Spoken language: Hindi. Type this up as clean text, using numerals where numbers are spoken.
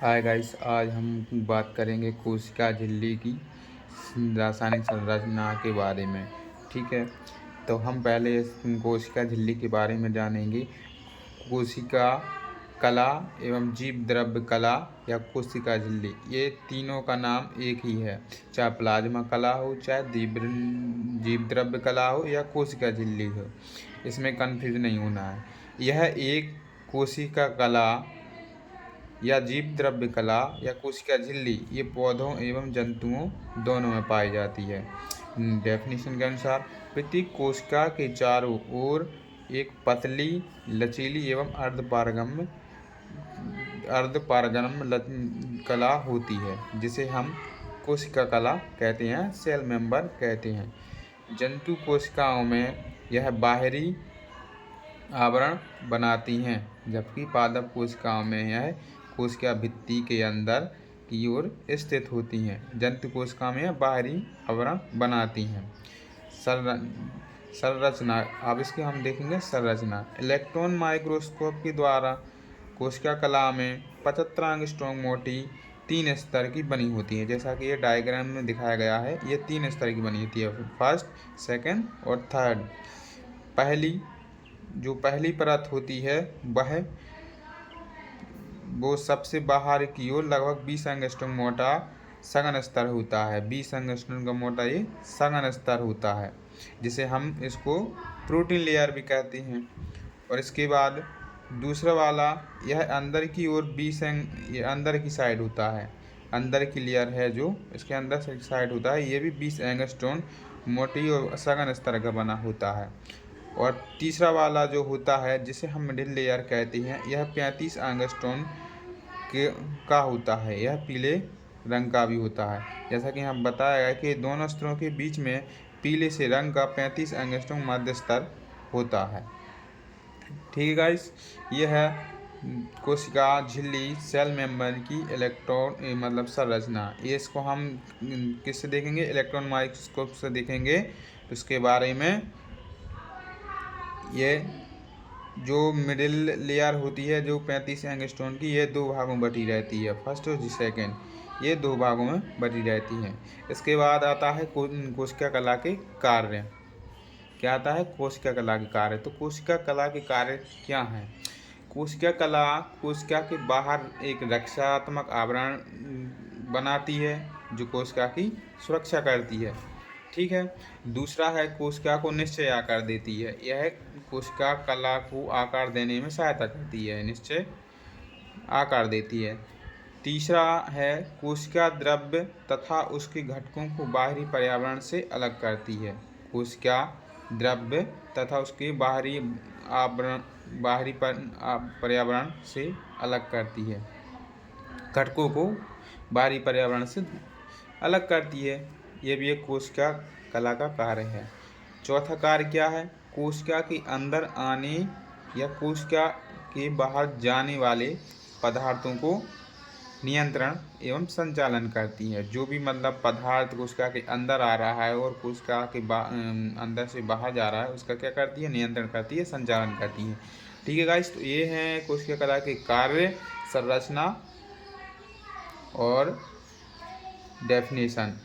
हाय गाइस, आज हम बात करेंगे कोशिका झिल्ली की रासायनिक संरचना के बारे में। ठीक है, तो हम पहले इस कोशिका झिल्ली के बारे में जानेंगे। कोशिका कला एवं जीव द्रव्य कला या कोशिका झिल्ली, ये तीनों का नाम एक ही है। चाहे प्लाज्मा कला हो, चाहे जीव द्रव्य कला हो या कोशिका झिल्ली हो, इसमें कन्फ्यूज नहीं होना है। यह एक कोशिका कला या जीव द्रव्य कला या कोशिका झिल्ली ये पौधों एवं जंतुओं दोनों में पाई जाती है। डेफिनेशन के अनुसार प्रत्येक कोशिका के चारों ओर एक पतली, लचीली एवं अर्धपारगम्य कला होती है, जिसे हम कोशिका कला कहते हैं, सेल मेंबर कहते हैं। जंतु कोशिकाओं में यह बाहरी आवरण बनाती हैं, जबकि पादप कोशिकाओं में यह कोशिका भित्ति के अंदर की ओर स्थित होती हैं। जंतु कोशिका में बाहरी आवरण बनाती हैं। संरचना, अब इसके हम देखेंगे संरचना। इलेक्ट्रॉन माइक्रोस्कोप के द्वारा कोशिका कला में 75 एंगस्ट्रॉम मोटी 3 स्तर की बनी होती है। जैसा कि ये डायग्राम में दिखाया गया है, ये 3 स्तर की बनी होती है, फर्स्ट, सेकंड और थर्ड। पहली परत होती है वो सबसे बाहर की ओर लगभग 20 एंगस्ट्रॉम मोटा सघन स्तर होता है। 20 एंगस्ट्रॉम का मोटा ये सघन स्तर होता है, जिसे हम इसको प्रोटीन लेयर भी कहते हैं। और इसके बाद दूसरा वाला, यह अंदर की ओर ये अंदर की साइड होता है, अंदर की लेयर है जो इसके अंदर से साइड होता है, ये भी 20 एंगस्ट्रॉम मोटी और सघन स्तर का बना होता है। और तीसरा वाला जो होता है, जिसे हम मिडिल लेयर कहते हैं, यह 35 एंगस्ट्रॉम का होता है। यह पीले रंग का भी होता है। जैसा कि हम बताया गया कि दोनों स्तरों के बीच में पीले से रंग का 35 एंगस्ट्रॉम मध्य स्तर होता है। ठीक है गाइस, यह है कोशिका झिल्ली सेल मेंबर की इलेक्ट्रॉन संरचना। ये इसको हम किससे देखेंगे? इलेक्ट्रॉन माइक्रोस्कोप से देखेंगे। उसके बारे में ये जो मिडिल लेयर होती है जो 35 एंगस्ट्रॉम की, ये 2 भागों में बटी रहती है, फर्स्ट और सेकंड, ये 2 भागों में बटी रहती हैं। इसके बाद आता है कोशिका कला के कार्य। क्या आता है? कोशिका कला के कार्य। तो कोशिका कला के कार्य क्या हैं? कोशिका कला कोशिका के बाहर एक रक्षात्मक आवरण बनाती है जो कोशिका की सुरक्षा करती है। ठीक है। दूसरा है, कोशिका को निश्चय आकार देती है। यह कोशिका कला को आकार देने में सहायता करती है, निश्चय आकार देती है। तीसरा है, कोशिका द्रव्य तथा उसके घटकों को बाहरी पर्यावरण से अलग करती है। कोशिका द्रव्य तथा उसके बाहरी पर्यावरण से अलग करती है, घटकों को बाहरी पर्यावरण से अलग करती है। यह भी एक कोशिका कला का कार्य है। चौथा कार्य क्या है? कोशिका के अंदर आने या कोशिका के बाहर जाने वाले पदार्थों को नियंत्रण एवं संचालन करती है। जो भी पदार्थ कोशिका के अंदर आ रहा है और कोशिका के अंदर से बाहर जा रहा है, उसका क्या करती है? नियंत्रण करती है, संचालन करती है। ठीक है गाइस, तो ये हैं कोशिका कला के कार्य, संरचना और डेफिनेशन।